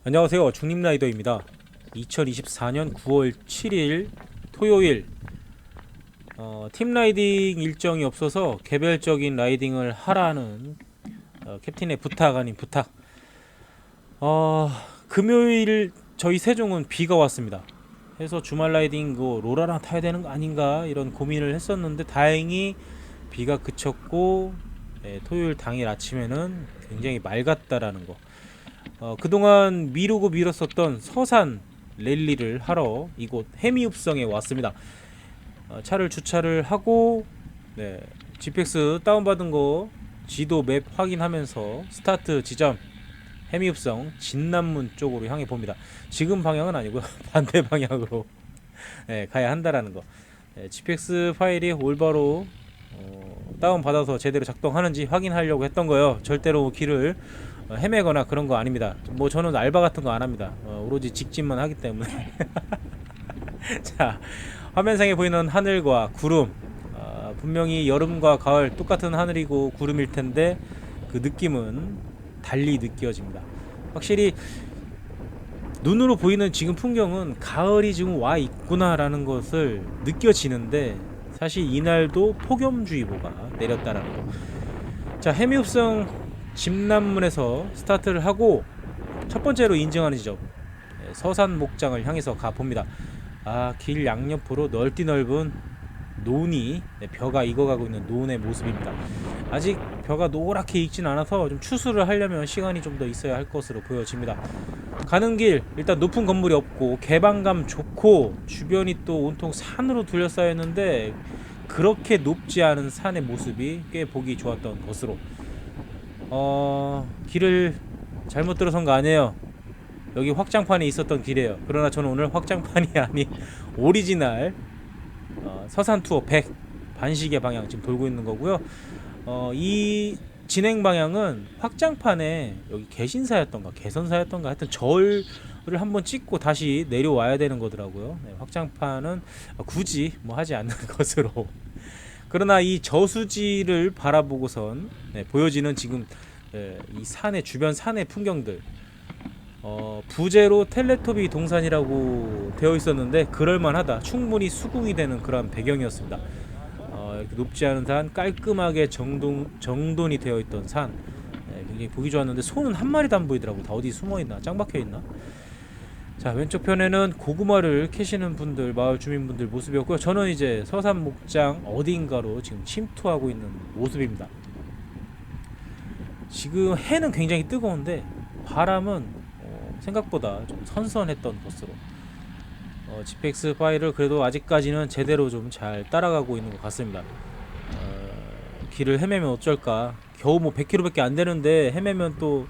안녕하세요. 중립라이더입니다. 2024년 9월 7일 토요일 팀 라이딩 일정이 없어서 개별적인 라이딩을 하라는 캡틴의 부탁 아닌 부탁. 금요일 저희 세종은 비가 왔습니다. 그래서 주말 라이딩 로라랑 타야 되는 거 아닌가 이런 고민을 했었는데 다행히 비가 그쳤고 토요일 당일 아침에는 굉장히 맑았다라는 거. 그동안 미루고 미뤘었던 서산 랠리를 하러 이곳 해미읍성에 왔습니다. 차를 주차를 하고 GPX 다운받은 거 지도 맵 확인하면서 스타트 지점 해미읍성 진남문 쪽으로 향해 봅니다. 지금 방향은 아니고요. 반대 방향으로 가야 한다라는 거. GPX 파일이 올바로 다운받아서 제대로 작동하는지 확인하려고 했던 거예요. 절대로 길을 헤매거나 그런 거 아닙니다. 뭐 저는 알바 같은 거 안 합니다. 오로지 직진만 하기 때문에. 자, 화면상에 보이는 하늘과 구름, 분명히 여름과 가을 똑같은 하늘이고 구름일 텐데 그 느낌은 달리 느껴집니다. 확실히 눈으로 보이는 지금 풍경은 가을이 지금 와 있구나라는 것을 느껴지는데 사실 이날도 폭염주의보가 내렸다라는 거. 자, 해미읍성 진남문에서 스타트를 하고 첫 번째로 인증하는 지점 서산 목장을 향해서 가 봅니다. 길 양옆으로 넓디 넓은 논이 벼가 익어가고 있는 논의 모습입니다. 아직 벼가 노랗게 익진 않아서 좀 추수를 하려면 시간이 좀 더 있어야 할 것으로 보여집니다. 가는 길 일단 높은 건물이 없고 개방감 좋고 주변이 또 온통 산으로 둘러싸여 있는데 그렇게 높지 않은 산의 모습이 꽤 보기 좋았던 것으로 길을 잘못 들어선 거 아니에요. 여기 확장판이 있었던 길이에요. 그러나 저는 오늘 확장판이 아닌 오리지널 서산 투어 100 반시계 방향 지금 돌고 있는 거고요. 이 진행 방향은 확장판에 여기 개신사였던가 개선사였던가 하여튼 절을 한번 찍고 다시 내려와야 되는 거더라고요. 확장판은 굳이 뭐 하지 않는 것으로. 그러나 이 저수지를 바라보고선 보여지는 지금 이 산의 주변 산의 풍경들 부제로 텔레토비 동산이라고 되어 있었는데 그럴만하다. 충분히 수긍이 되는 그런 배경이었습니다. 이렇게 높지 않은 산 깔끔하게 정돈이 되어 있던 산 굉장히 보기 좋았는데 소는 한 마리도 안 보이더라고. 다 어디 숨어 있나 짱 박혀 있나. 자, 왼쪽 편에는 고구마를 캐시는 분들, 마을 주민분들 모습이었고요. 저는 이제 서산 목장 어딘가로 지금 침투하고 있는 모습입니다. 지금 해는 굉장히 뜨거운데 바람은 생각보다 좀 선선했던 것으로 GPX 파일을 그래도 아직까지는 제대로 좀 잘 따라가고 있는 것 같습니다. 길을 헤매면 어쩔까. 겨우 뭐 100km밖에 안 되는데 헤매면 또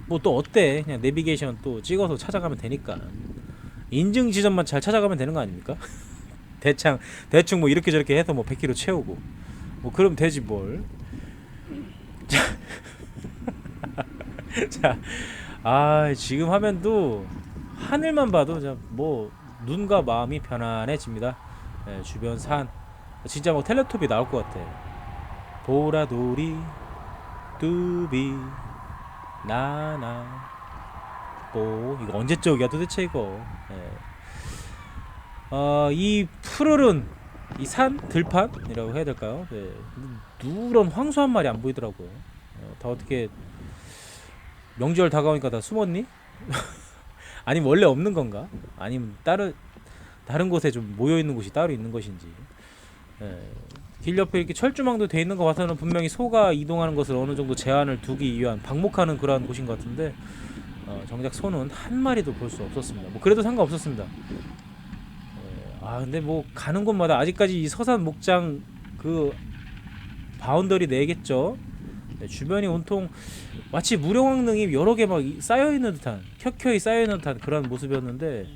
뭐 또 어때? 그냥 내비게이션 또 찍어서 찾아가면 되니까. 인증 지점만 잘 찾아가면 되는 거 아닙니까? 대충 뭐 이렇게 저렇게 해서 뭐 100km 채우고 뭐 그럼 되지 뭘. 자, 지금 화면도 하늘만 봐도 뭐 눈과 마음이 편안해집니다. 주변 산 진짜 뭐 텔레토비 나올 것 같아. 보라돌이 뚜비 나나 이거 언제 적이야 도대체 이거. 이 푸르른 이 산 들판이라고 해야 될까요? 누런 황소 한 마리 안 보이더라고요. 다 어떻게 명절 다가오니까 다 숨었니? 아니면 원래 없는 건가? 아니면 다른 곳에 좀 모여 있는 곳이 따로 있는 것인지. 길 옆에 이렇게 철조망도 돼 있는 거 봐서는 분명히 소가 이동하는 것을 어느 정도 제한을 두기 위한 방목하는 그러한 곳인 것 같은데 정작 소는 한 마리도 볼 수 없었습니다. 뭐 그래도 상관없었습니다. 근데 뭐 가는 곳마다 아직까지 이 서산 목장 그 바운더리 내겠죠. 주변이 온통 마치 무령왕릉이 여러 개 막 쌓여있는 듯한 켜켜이 쌓여있는 듯한 그런 모습이었는데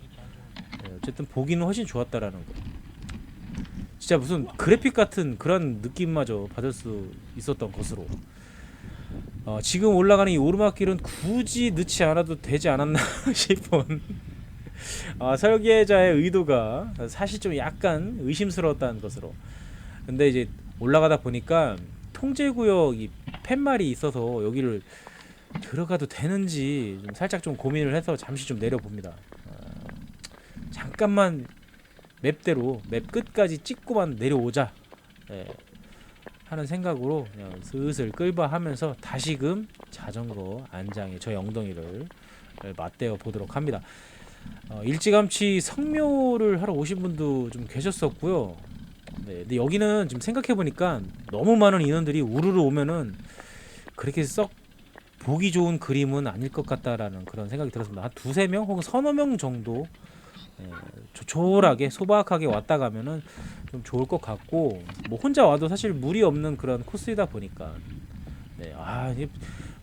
어쨌든 보기는 훨씬 좋았다라는 거. 진짜 무슨 그래픽 같은 그런 느낌마저 받을 수 있었던 것으로. 지금 올라가는 이 오르막길은 굳이 넣지 않아도 되지 않았나 싶은 설계자의 의도가 사실 좀 약간 의심스러웠다는 것으로. 근데 이제 올라가다 보니까 통제구역 이 팻말이 있어서 여기를 들어가도 되는지 좀 살짝 좀 고민을 해서 잠시 좀 내려봅니다. 잠깐만 맵대로 맵 끝까지 찍고만 내려오자, 예, 하는 생각으로 그냥 슬슬 끌바하면서 다시금 자전거 안장에 저희 엉덩이를 맞대어 보도록 합니다. 일찌감치 성묘를 하러 오신 분도 좀 계셨었고요. 네, 근데 여기는 지금 생각해 보니까 너무 많은 인원들이 우르르 오면은 그렇게 썩 보기 좋은 그림은 아닐 것 같다라는 그런 생각이 들었습니다. 한 두세 명 혹은 서너 명 정도, 예, 조촐하게 소박하게 왔다 가면은 좀 좋을 것 같고, 뭐 혼자 와도 사실 무리 없는 그런 코스이다 보니까, 네,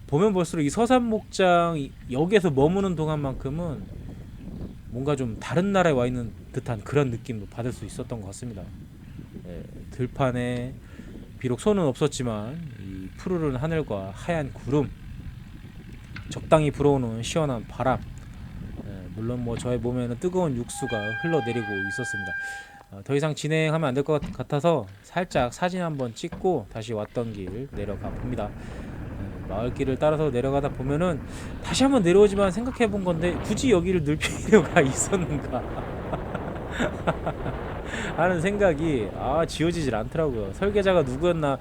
보면 볼수록 이 서산목장 여기에서 머무는 동안만큼은 뭔가 좀 다른 나라에 와 있는 듯한 그런 느낌도 받을 수 있었던 것 같습니다. 예, 들판에 비록 손은 없었지만 이 푸르른 하늘과 하얀 구름, 적당히 불어오는 시원한 바람, 물론 뭐 저의 몸에는 뜨거운 육수가 흘러내리고 있었습니다. 더 이상 진행하면 안 될 것 같아서 살짝 사진 한번 찍고 다시 왔던 길 내려가 봅니다. 마을길을 따라서 내려가다 보면은 다시 한번 내려오지만 생각해 본 건데 굳이 여기를 늘 필요가 있었는가 하는 생각이 지워지질 않더라고요. 설계자가 누구였나,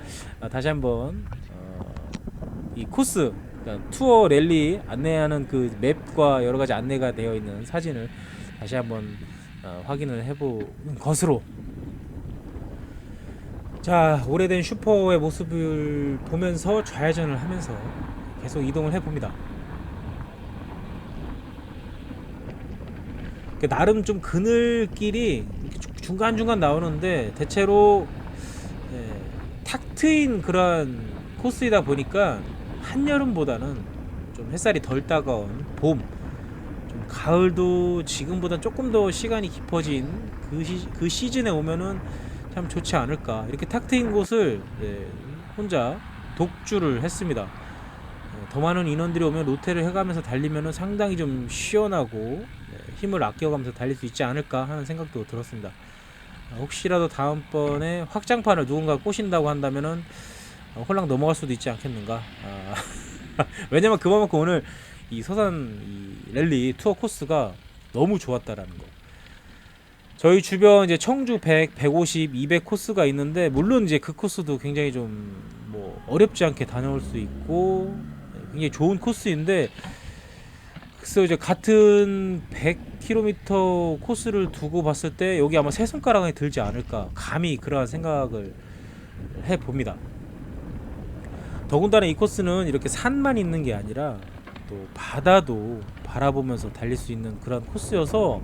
다시 한번 이 코스, 그러니까 투어 랠리 안내하는 그 맵과 여러 가지 안내가 되어 있는 사진을 다시 한번 확인을 해보는 것으로, 자, 오래된 슈퍼의 모습을 보면서 좌회전을 하면서 계속 이동을 해봅니다. 나름 좀 그늘길이 중간중간 나오는데 대체로, 탁 트인 그런 코스이다 보니까 한여름보다는 좀 햇살이 덜 따가운 봄, 좀 가을도 지금보다 조금 더 시간이 깊어진 그 시즌에 오면은 참 좋지 않을까, 이렇게 탁 트인 곳을, 혼자 독주를 했습니다. 더 많은 인원들이 오면 로테를 해가면서 달리면은 상당히 좀 시원하고, 힘을 아껴가면서 달릴 수 있지 않을까 하는 생각도 들었습니다. 혹시라도 다음번에 확장판을 누군가 꼬신다고 한다면은 홀랑 넘어갈 수도 있지 않겠는가. 왜냐면 그만큼 오늘 이 서산 이 랠리 투어 코스가 너무 좋았다라는 거. 저희 주변 이제 청주 100, 150, 200 코스가 있는데, 물론 이제 그 코스도 굉장히 좀 뭐 어렵지 않게 다녀올 수 있고 굉장히 좋은 코스인데, 글쎄요, 이제 같은 100km 코스를 두고 봤을 때 여기 아마 세 손가락 안에 들지 않을까, 감히 그러한 생각을 해 봅니다. 더군다나 이 코스는 이렇게 산만 있는 게 아니라 또 바다도 바라보면서 달릴 수 있는 그런 코스여서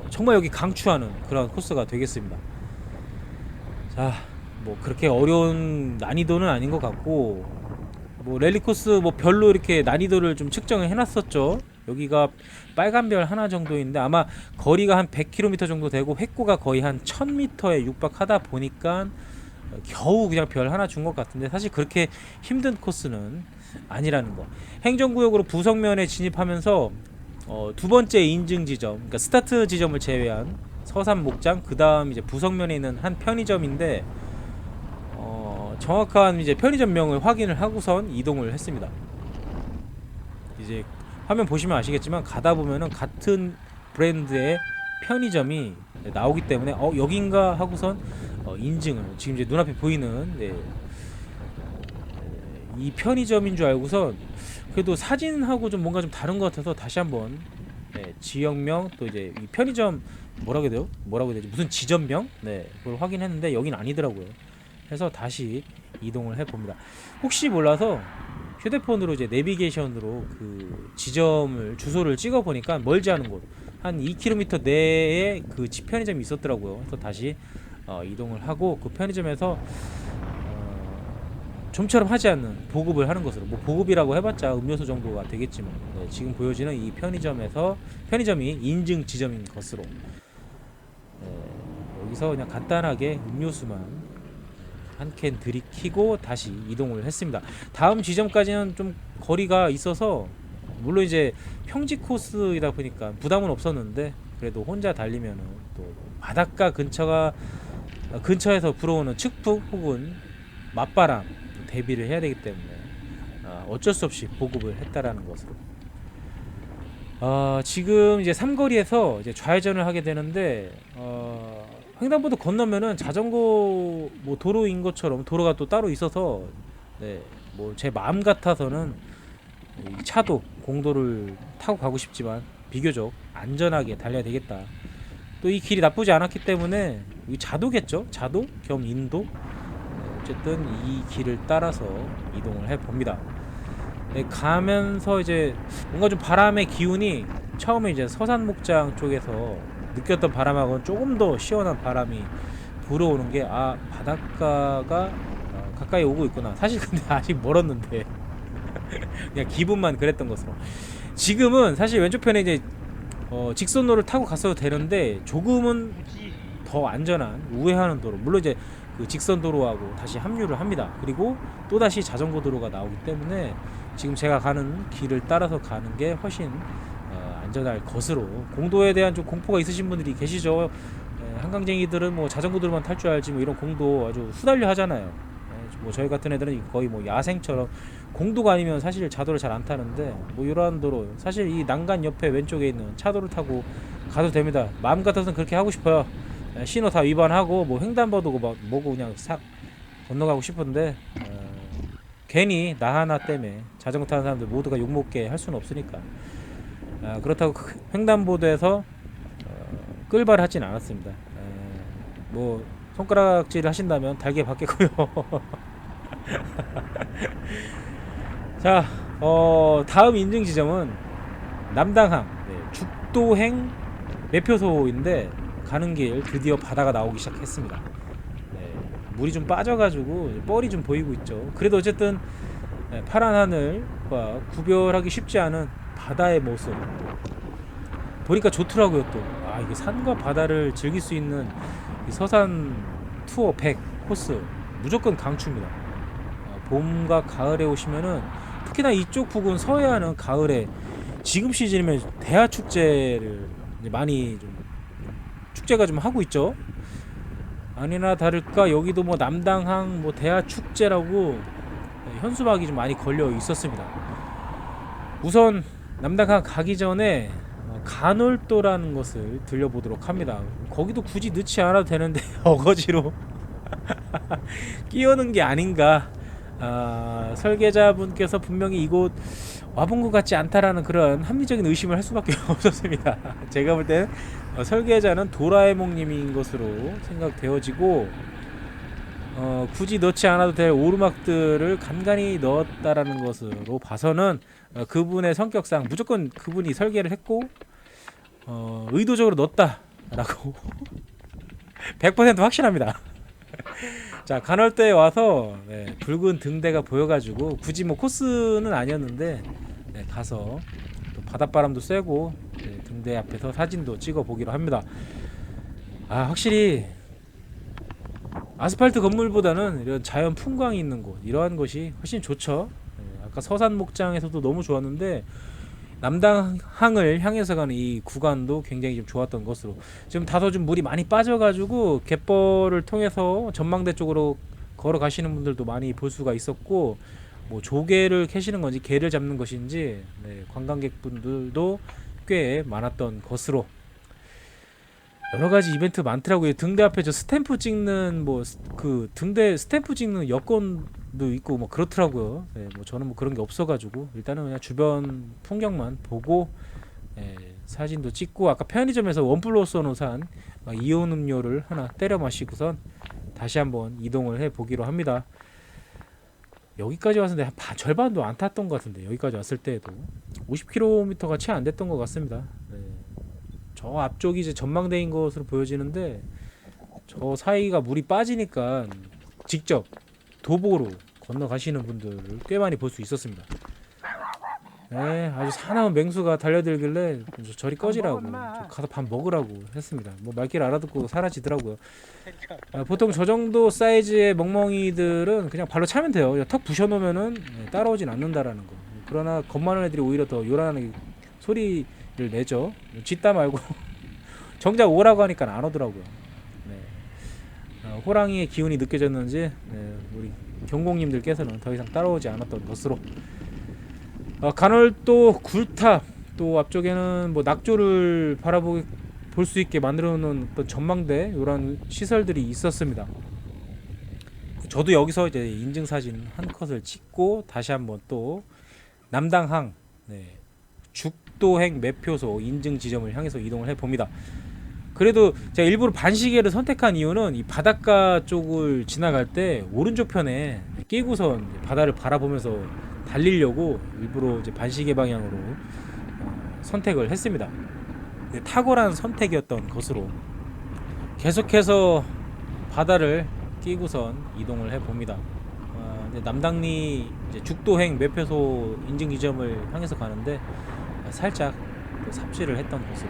정말 여기 강추하는 그런 코스가 되겠습니다. 자, 뭐 그렇게 어려운 난이도는 아닌 것 같고, 뭐 랠리 코스 뭐 별로 이렇게 난이도를 좀 측정을 해놨었죠. 여기가 빨간 별 하나 정도인데 아마 거리가 한 100km 정도 되고 획고가 거의 한 1000m에 육박하다 보니까 겨우 그냥 별 하나 준 것 같은데, 사실 그렇게 힘든 코스는 아니라는 거. 행정구역으로 부석면에 진입하면서 두 번째 인증 지점, 그러니까 스타트 지점을 제외한 서산 목장, 그 다음 이제 부석면에 있는 한 편의점인데, 정확한 이제 편의점명을 확인을 하고선 이동을 했습니다. 이제 화면 보시면 아시겠지만 가다 보면은 같은 브랜드의 편의점이 나오기 때문에 여긴가 하고선 인증을, 지금 이제 눈앞에 보이는, 이 편의점인 줄 알고선 그래도 사진하고 좀 뭔가 좀 다른 것 같아서 다시 한번, 지역명, 또 이제 이 편의점 뭐라고 해야 되지, 무슨 지점명, 그걸 확인했는데 여긴 아니더라고요. 해서 다시 이동을 해 봅니다. 혹시 몰라서 휴대폰으로 이제 내비게이션으로 그 지점을 주소를 찍어 보니까 멀지 않은 곳, 한 2km 내에 그 편의점이 있었더라고요. 그래서 다시 이동을 하고 그 편의점에서 좀처럼 하지 않는 보급을 하는 것으로, 뭐 보급이라고 해봤자 음료수 정도가 되겠지만, 지금 보여지는 이 편의점이 인증 지점인 것으로, 여기서 그냥 간단하게 음료수만 한 캔 들이키고 다시 이동을 했습니다. 다음 지점까지는 좀 거리가 있어서, 물론 이제 평지 코스이다 보니까 부담은 없었는데, 그래도 혼자 달리면은 또 바닷가 근처에서 불어오는 측풍 혹은 맞바람 대비를 해야 되기 때문에 어쩔 수 없이 보급을 했다라는 것으로. 지금 이제 삼거리에서 이제 좌회전을 하게 되는데 횡단보도 건너면은 자전거 뭐 도로인 것처럼 도로가 또 따로 있어서 네, 뭐 제 마음 같아서는 이 차도 공도를 타고 가고 싶지만 비교적 안전하게 달려야 되겠다. 또 이 길이 나쁘지 않았기 때문에 이 자도겠죠? 자도 겸 인도. 어쨌든 이 길을 따라서 이동을 해 봅니다. 네, 가면서 이제 뭔가 좀 바람의 기운이 처음에 이제 서산 목장 쪽에서 느꼈던 바람하고는 조금 더 시원한 바람이 불어오는 게 바닷가가 가까이 오고 있구나. 사실 근데 아직 멀었는데 그냥 기분만 그랬던 것으로. 지금은 사실 왼쪽 편에 이제 직선로를 타고 갔어도 되는데 조금은 더 안전한 우회하는 도로, 물론 이제 그 직선 도로하고 다시 합류를 합니다. 그리고 또 다시 자전거 도로가 나오기 때문에 지금 제가 가는 길을 따라서 가는 게 훨씬 안전할 것으로. 공도에 대한 좀 공포가 있으신 분들이 계시죠. 한강쟁이들은 뭐 자전거 도로만 탈 줄 알지 뭐 이런 공도 아주 후달려 하잖아요. 뭐 저희 같은 애들은 거의 뭐 야생처럼 공도가 아니면 사실 자도를 잘 안 타는데 뭐 이러한 도로, 사실 이 난간 옆에 왼쪽에 있는 차도를 타고 가도 됩니다. 마음 같아서는 그렇게 하고 싶어요. 신호 다 위반하고 뭐 횡단보도고 막 뭐고 그냥 싹 건너가고 싶은데 괜히 나 하나 때문에 자전거 타는 사람들 모두가 욕먹게 할 수는 없으니까. 그렇다고 횡단보도에서 끌바를 하진 않았습니다. 뭐 손가락질 하신다면 달게 받겠고요. 자, 다음 인증 지점은 남당항 죽도행 매표소인데 가는 길 드디어 바다가 나오기 시작했습니다. 물이 좀 빠져가지고 뻘이 좀 보이고 있죠. 그래도 어쨌든 파란 하늘과 구별하기 쉽지 않은 바다의 모습 보니까 좋더라고요. 또 이게 산과 바다를 즐길 수 있는 이 서산 투어 100 코스 무조건 강추입니다. 봄과 가을에 오시면은 특히나 이쪽 부근 서해안은 가을에 지금 시즌이면 대하 축제를 많이 좀 축제가 좀 하고 있죠. 아니나 다를까 여기도 뭐 남당항 뭐 대하 축제라고 현수막이 좀 많이 걸려 있었습니다. 우선 남당항 가기 전에 간월도라는 것을 들려보도록 합니다. 거기도 굳이 넣지 않아도 되는데 어거지로 끼우는 게 아닌가. 설계자분께서 분명히 이곳 와본 것 같지 않다라는 그런 합리적인 의심을 할 수밖에 없었습니다. 제가 볼 때는 설계자는 도라에몽님인 것으로 생각되어지고 굳이 넣지 않아도 될 오르막들을 간간히 넣었다라는 것으로 봐서는 그분의 성격상 무조건 그분이 설계를 했고 의도적으로 넣었다라고 100% 확신합니다. 자, 간월대에 와서 붉은 등대가 보여가지고 굳이 뭐 코스는 아니었는데 가서 또 바닷바람도 쐬고 등대 앞에서 사진도 찍어 보기로 합니다. 확실히 아스팔트 건물보다는 이런 자연 풍광이 있는 곳, 이러한 것이 훨씬 좋죠. 아까 서산 목장에서도 너무 좋았는데 남당항을 향해서 가는 이 구간도 굉장히 좀 좋았던 것으로. 지금 다소 좀 물이 많이 빠져가지고 갯벌을 통해서 전망대 쪽으로 걸어가시는 분들도 많이 볼 수가 있었고, 뭐 조개를 캐시는 건지 게를 잡는 것인지 관광객분들도 꽤 많았던 것으로. 여러 가지 이벤트 많더라고요. 등대 앞에 저 스탬프 찍는 뭐 그 등대 스탬프 찍는 여권도 있고 뭐 그렇더라고요. 뭐 저는 뭐 그런 게 없어가지고 일단은 그냥 주변 풍경만 보고 사진도 찍고, 아까 편의점에서 원 플러스 원으로 산 이온 음료를 하나 때려 마시고선 다시 한번 이동을 해 보기로 합니다. 여기까지 왔는데 한 절반도 안 탔던 것 같은데, 여기까지 왔을 때에도 50km가 채 안 됐던 것 같습니다. 저 앞쪽이 이제 전망대인 것으로 보여지는데 저 사이가 물이 빠지니까 직접 도보로 건너가시는 분들을 꽤 많이 볼 수 있었습니다. 아주 사나운 맹수가 달려들길래 저리 꺼지라고, 가서 밥 먹으라고 했습니다. 뭐 말귀를 알아듣고 사라지더라고요. 보통 저 정도 사이즈의 멍멍이들은 그냥 발로 차면 돼요. 턱 부셔놓으면은 따라오진 않는다라는 거. 그러나 겁 많은 애들이 오히려 더 요란하게 소리를 내죠. 짖다 말고 정작 오라고 하니까 안 오더라고요. 호랑이의 기운이 느껴졌는지 우리 경공님들께서는 더 이상 따라오지 않았던 것으로, 간월도 굴탑, 또 앞쪽에는 뭐 낙조를 바라볼 수 있게 만들어 놓은 어떤 전망대, 이런 시설들이 있었습니다. 저도 여기서 이제 인증 사진 한 컷을 찍고 다시 한번 또 남당항, 죽도행 매표소 인증 지점을 향해서 이동을 해 봅니다. 그래도 제가 일부러 반시계를 선택한 이유는 이 바닷가 쪽을 지나갈 때 오른쪽 편에 끼고선 바다를 바라보면서 달리려고 일부러 이제 반시계 방향으로 선택을 했습니다. 탁월한 선택이었던 것으로 계속해서 바다를 끼고선 이동을 해 봅니다. 남당리 이제 죽도행 매표소 인증 지점을 향해서 가는데 살짝 또 삽질을 했던 것으로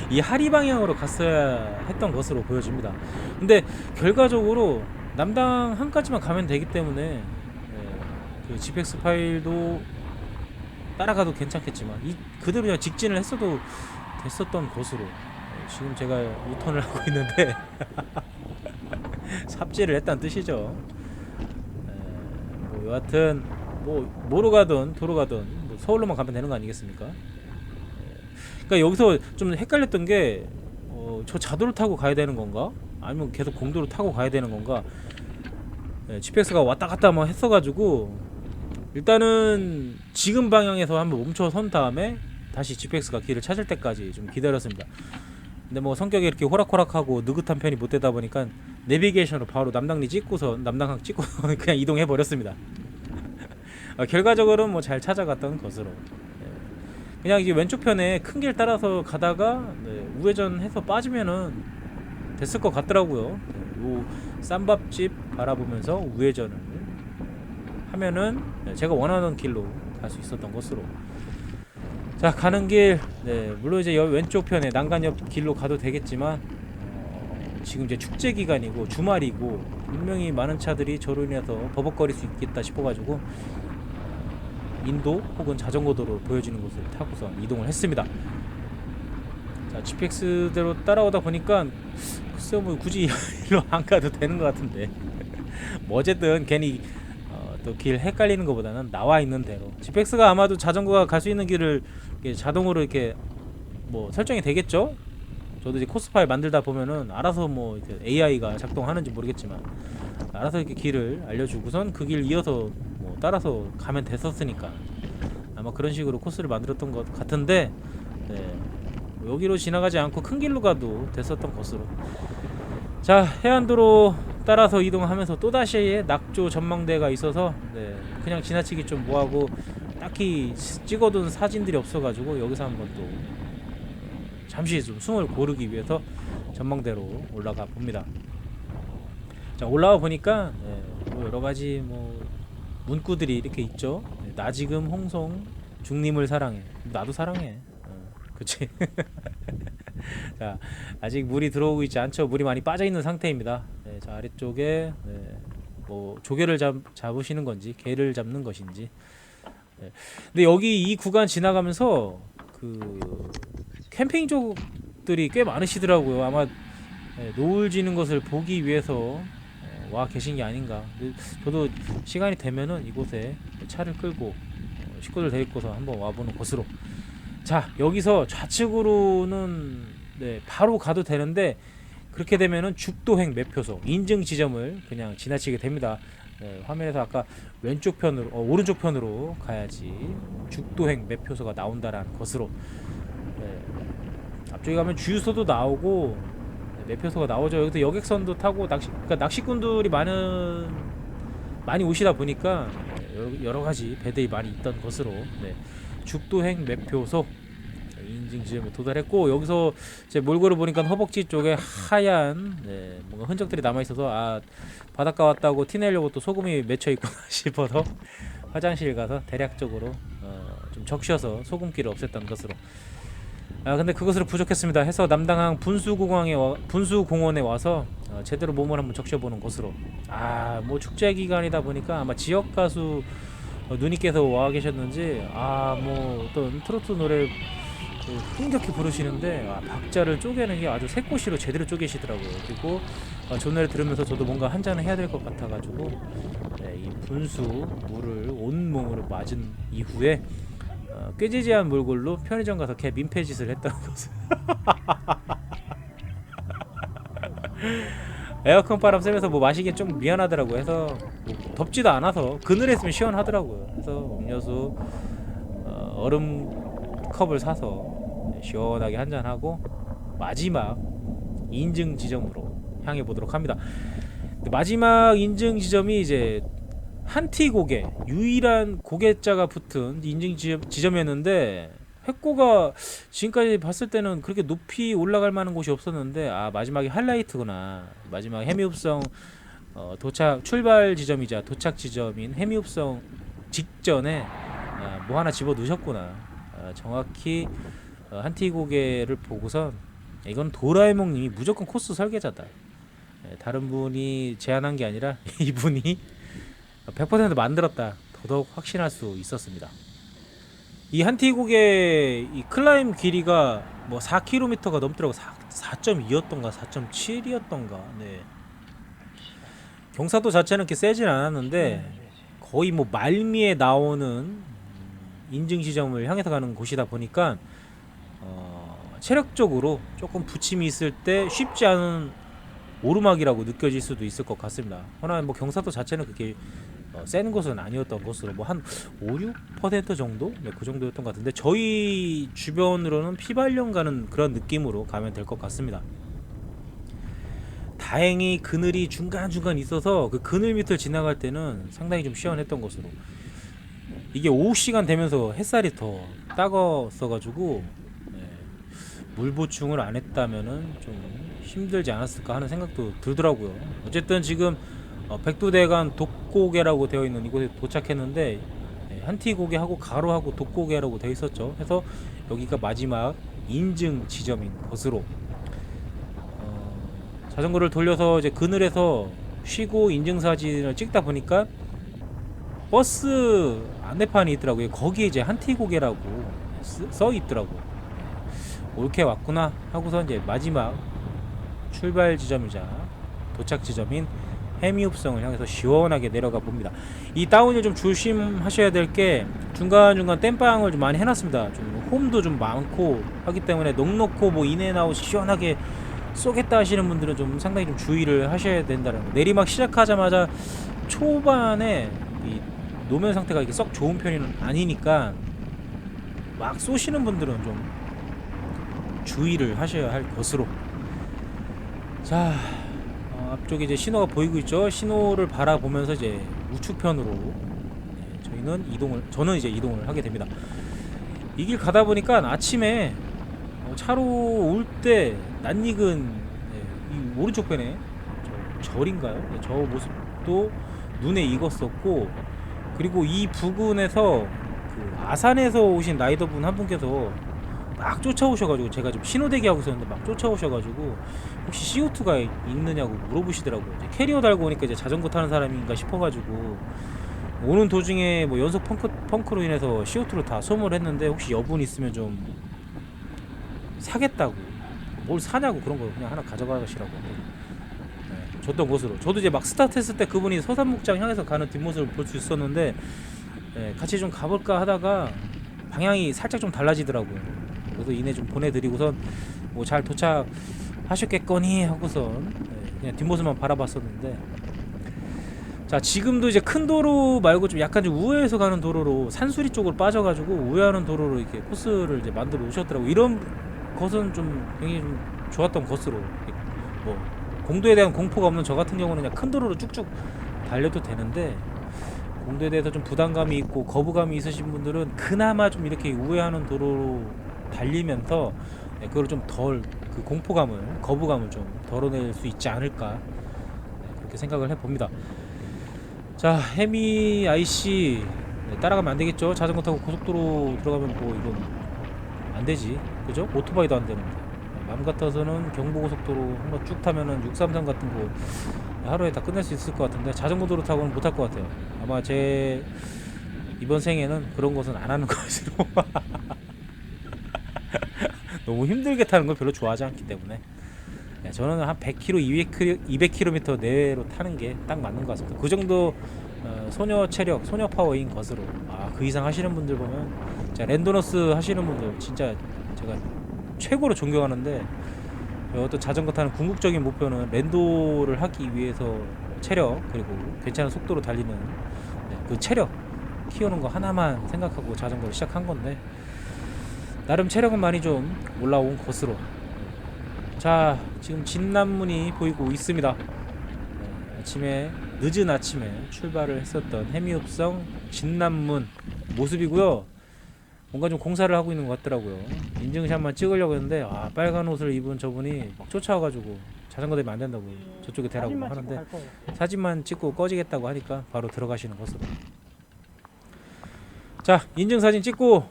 이 하리 방향으로 갔어야 했던 것으로 보여집니다. 근데 결과적으로 남당항까지만 가면 되기 때문에 그 GPX 파일도 따라가도 괜찮겠지만 그대로 그냥 직진을 했어도 됐었던 것으로, 지금 제가 유턴을 하고 있는데 삽질을 했다는 뜻이죠. 뭐 여하튼 뭐로 가든 도로 가든 뭐 서울로만 가면 되는 거 아니겠습니까? 그러니까 여기서 좀 헷갈렸던 게 저 자도를 타고 가야 되는 건가? 아니면 계속 공도를 타고 가야 되는 건가? GPX가 왔다 갔다 뭐 했어가지고 일단은 지금 방향에서 한번 멈춰 선 다음에 다시 GPX가 길을 찾을 때까지 좀 기다렸습니다. 근데 뭐 성격이 이렇게 호락호락하고 느긋한 편이 못 되다 보니까 내비게이션으로 바로 남당리 찍고서 남당항 찍고서 그냥 이동해 버렸습니다. 결과적으로는 뭐 잘 찾아갔던 것으로, 그냥 이제 왼쪽 편에 큰 길 따라서 가다가 우회전해서 빠지면은 됐을 것 같더라고요. 요 쌈밥집 바라보면서 우회전을 하면은 제가 원하는 길로 갈 수 있었던 것으로. 자, 가는 길, 물론 이제 왼쪽 편에 난간 옆 길로 가도 되겠지만 지금 이제 축제 기간이고 주말이고 분명히 많은 차들이 저로 인해서 버벅거릴 수 있겠다 싶어가지고 인도 혹은 자전거 도로 보여지는 곳을 타고서 이동을 했습니다. 자, GPX대로 따라오다 보니까 글쎄요, 뭐 굳이 일로 안 가도 되는 것 같은데 뭐 어쨌든 괜히 또 길 헷갈리는 것보다는 나와 있는 대로, GPX가 아마도 자전거가 갈 수 있는 길을 자동으로 이렇게 뭐 설정이 되겠죠. 저도 이제 코스 파일 만들다 보면은 알아서 뭐 AI가 작동하는지 모르겠지만 알아서 이렇게 길을 알려주고선 그 길 이어서 뭐 따라서 가면 됐었으니까 아마 그런 식으로 코스를 만들었던 것 같은데, 여기로 지나가지 않고 큰 길로 가도 됐었던 것으로. 자, 해안도로 따라서 이동하면서 또다시 낙조 전망대가 있어서 그냥 지나치기 좀 뭐하고 딱히 찍어둔 사진들이 없어가지고 여기서 한번 또 잠시 좀 숨을 고르기 위해서 전망대로 올라가 봅니다. 자, 올라와 보니까 뭐 여러가지 뭐 문구들이 이렇게 있죠. 나 지금 홍송 중님을 사랑해. 나도 사랑해. 그치? 자, 아직 물이 들어오고 있지 않죠. 물이 많이 빠져 있는 상태입니다. 자, 아래쪽에 뭐 조개를 잡으시는 건지 게를 잡는 것인지. 근데 여기 이 구간 지나가면서 그 캠핑족들이 꽤 많으시더라고요. 아마 노을 지는 것을 보기 위해서 와 계신 게 아닌가. 저도 시간이 되면은 이곳에 차를 끌고 식구들 데리고서 한번 와보는 곳으로. 자, 여기서 좌측으로는 바로 가도 되는데 그렇게 되면은 죽도행 매표소 인증 지점을 그냥 지나치게 됩니다. 화면에서 아까 왼쪽 편으로 오른쪽 편으로 가야지 죽도행 매표소가 나온다라는 것으로. 앞쪽에 가면 주유소도 나오고 매표소가 나오죠. 여기서 여객선도 타고 그러니까 낚시꾼들이 많이 오시다 보니까 여러 가지 배들이 많이 있던 것으로. 죽도행 매표소 인증 지점에 도달했고, 여기서 제 몰골을 보니까 허벅지 쪽에 하얀 뭔가 흔적들이 남아 있어서 바닷가 왔다고 티내려고 또 소금이 맺혀 있구나 싶어서 화장실 가서 대략적으로 좀 적셔서 소금기를 없앴던 것으로. 근데 그것으로 부족했습니다. 해서 남당항 분수공원에 와서 제대로 몸을 한번 적셔보는 것으로. 뭐 축제 기간이다 보니까 아마 지역 가수 누님께서 와 계셨는지 뭐 어떤 트로트 노래 흥겹게 부르시는데 박자를 쪼개는 게 아주 새꼬시로 제대로 쪼개시더라고요. 그리고 저 노래 들으면서 저도 뭔가 한 잔을 해야 될 것 같아가지고 분수 물을 온몸으로 맞은 이후에 꾀지지한 몰골로 편의점 가서 걔 민폐짓을 했다는 것을. 에어컨 바람 쐬면서 뭐 마시기 좀 미안하더라고 해서 뭐 덥지도 않아서 그늘에 있으면 시원하더라고요. 그래서 음료수 얼음 컵을 사서 시원하게 한잔하고 마지막 인증 지점으로 향해 보도록 합니다. 마지막 인증 지점이 이제 한티 고개, 유일한 고개자가 붙은 인증 지점이었는데 획고가 지금까지 봤을 때는 그렇게 높이 올라갈 만한 곳이 없었는데 마지막에 하이라이트구나. 마지막 해미읍성 도착 출발 지점이자 도착 지점인 해미읍성 직전에 뭐 하나 집어 넣으셨구나. 정확히 한티 고개를 보고선 이건 도라에몽님이 무조건 코스 설계자다. 다른 분이 제안한 게 아니라 이분이 100% 만들었다. 더더욱 확신할 수 있었습니다. 이 한티고개 이 클라임 길이가 뭐 4km가 넘더라고. 4.2였던가 4.7이었던가. 네. 경사도 자체는 이렇게 세진 않았는데 거의 뭐 말미에 나오는 인증 지점을 향해서 가는 곳이다 보니까 체력적으로 조금 부침이 있을 때 쉽지 않은 오르막이라고 느껴질 수도 있을 것 같습니다. 허나 뭐 경사도 자체는 그렇게 센 곳은 아니었던 것으로 뭐 한 5-6% 정도? 네, 그 정도였던 것 같은데 저희 주변으로는 피발령 가는 그런 느낌으로 가면 될 것 같습니다. 다행히 그늘이 중간중간 있어서 그 그늘 밑을 지나갈 때는 상당히 좀 시원했던 것으로. 이게 오후 시간 되면서 햇살이 더 따가웠어가지고 물 보충을 안 했다면은 좀 힘들지 않았을까 하는 생각도 들더라고요. 어쨌든 지금 백두대간 독고개라고 되어 있는 이곳에 도착했는데 한티고개하고 가로하고 독고개라고 되어 있었죠. 그래서 여기가 마지막 인증 지점인 것으로 자전거를 돌려서 이제 그늘에서 쉬고 인증 사진을 찍다 보니까 버스 안내판이 있더라고요. 거기에 이제 한티고개라고 써 있더라고. 옳게 왔구나 하고서 이제 마지막 출발 지점이자 도착 지점인 해미읍성을 향해서 시원하게 내려가 봅니다. 이 다운힐 좀 조심하셔야 될 게 중간중간 땜빵을 좀 많이 해놨습니다. 좀 홈도 좀 많고 하기 때문에 넉넉고 뭐 인앤아웃 시원하게 쏘겠다 하시는 분들은 좀 상당히 좀 주의를 하셔야 된다는 거. 내리막 시작하자마자 초반에 이 노면 상태가 이렇게 썩 좋은 편은 아니니까 막 쏘시는 분들은 좀 주의를 하셔야 할 것으로. 자, 앞쪽에 이제 신호가 보이고 있죠. 신호를 바라보면서 이제 우측편으로 저는 이제 이동을 하게 됩니다. 이 길 가다 보니까 아침에 차로 올 때 낯익은 이 오른쪽 편에 절인가요? 저 모습도 눈에 익었었고, 그리고 이 부근에서 그 아산에서 오신 라이더분 한 분께서 막 쫓아오셔가지고 제가 좀 신호대기 하고 있었는데 막 쫓아오셔가지고 혹시 CO2가 있느냐고 물어보시더라고요. 이제 캐리어 달고 오니까 이제 자전거 타는 사람인가 싶어가지고 오는 도중에 뭐 연속 펑크로 인해서 CO2를 다 소모를 했는데 혹시 여분 있으면 좀 사겠다고, 뭘 사냐고 그런 거 그냥 하나 가져가시라고 줬던 것으로. 저도 이제 막 스타트했을 때 그분이 서산목장 향해서 가는 뒷모습을 볼 수 있었는데 같이 좀 가볼까 하다가 방향이 살짝 좀 달라지더라고요. 그래서 이내 좀 보내드리고선 뭐 잘 도착하셨겠거니 하고선 그냥 뒷모습만 바라봤었는데, 자 지금도 이제 큰 도로 말고 좀 약간 좀 우회해서 가는 도로로 산수리 쪽으로 빠져가지고 우회하는 도로로 이렇게 코스를 이제 만들어 오셨더라고. 이런 것은 좀 굉장히 좀 좋았던 것으로. 뭐 공도에 대한 공포가 없는 저 같은 경우는 그냥 큰 도로로 쭉쭉 달려도 되는데 공도에 대해서 좀 부담감이 있고 거부감이 있으신 분들은 그나마 좀 이렇게 우회하는 도로로 달리면서 그걸 좀 덜, 그 공포감을, 거부감을 좀 덜어낼 수 있지 않을까 그렇게 생각을 해봅니다. 자, 해미 IC 따라가면 안 되겠죠. 자전거 타고 고속도로 들어가면 뭐 이건 안 되지, 그죠? 오토바이도 안 되는데 마음 같아서는 경부고속도로 한번 쭉 타면은 633 같은 거 하루에 다 끝낼 수 있을 것 같은데 자전거 도로 타고는 못 할 것 같아요. 아마 제 이번 생에는 그런 것은 안 하는 것으로. 너무 힘들게 타는 걸 별로 좋아하지 않기 때문에 저는 한 100km, 200km 내외로 타는 게 딱 맞는 것 같습니다. 그 정도 소녀 체력, 소녀 파워인 것으로 그 이상 하시는 분들 보면 자, 랜도너스 하시는 분들 진짜 제가 최고로 존경하는데 어떤 자전거 타는 궁극적인 목표는 랜도를 하기 위해서 체력 그리고 괜찮은 속도로 달리는 그 체력 키우는 거 하나만 생각하고 자전거를 시작한 건데 나름 체력은 많이 좀 올라온 것으로 자 지금 진남문이 보이고 있습니다. 아침에 늦은 아침에 출발을 했었던 해미읍성 진남문 모습이고요. 뭔가 좀 공사를 하고 있는 것 같더라고요. 인증샷만 찍으려고 했는데 빨간 옷을 입은 저분이 막 쫓아와가지고 자전거 대면 안 된다고 저쪽에 대라고 하는데 사진만 찍고 꺼지겠다고 하니까 바로 들어가시는 것으로. 자 인증사진 찍고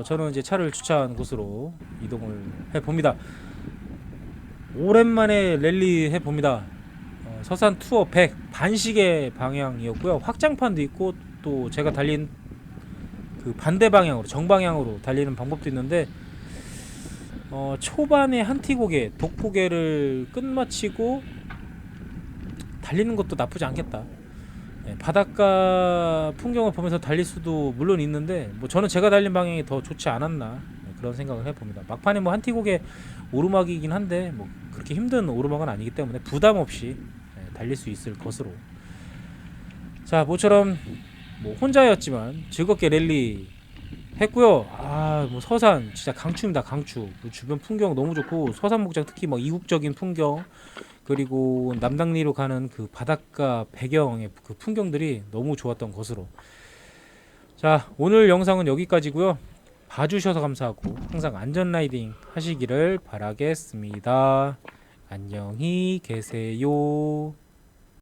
저는 이제 차를 주차한 곳으로 이동을 해봅니다. 오랜만에 랠리 해봅니다. 서산 투어 100 반시계 방향이었고요. 확장판도 있고 또 제가 달린 그 반대 방향으로 정방향으로 달리는 방법도 있는데 초반에 한티고개 독고개를 끝마치고 달리는 것도 나쁘지 않겠다. 바닷가 풍경을 보면서 달릴 수도 물론 있는데 뭐 저는 제가 달린 방향이 더 좋지 않았나 그런 생각을 해봅니다. 막판에 뭐 한티고개 오르막이긴 한데 뭐 그렇게 힘든 오르막은 아니기 때문에 부담 없이 달릴 수 있을 것으로. 자 모처럼 뭐 혼자였지만 즐겁게 랠리 했고요. 뭐 서산 진짜 강추입니다. 강추. 그 주변 풍경 너무 좋고 서산 목장 특히 뭐 이국적인 풍경 그리고 남당리로 가는 그 바닷가 배경의 그 풍경들이 너무 좋았던 것으로. 자 오늘 영상은 여기까지고요. 봐주셔서 감사하고 항상 안전 라이딩 하시기를 바라겠습니다. 안녕히 계세요.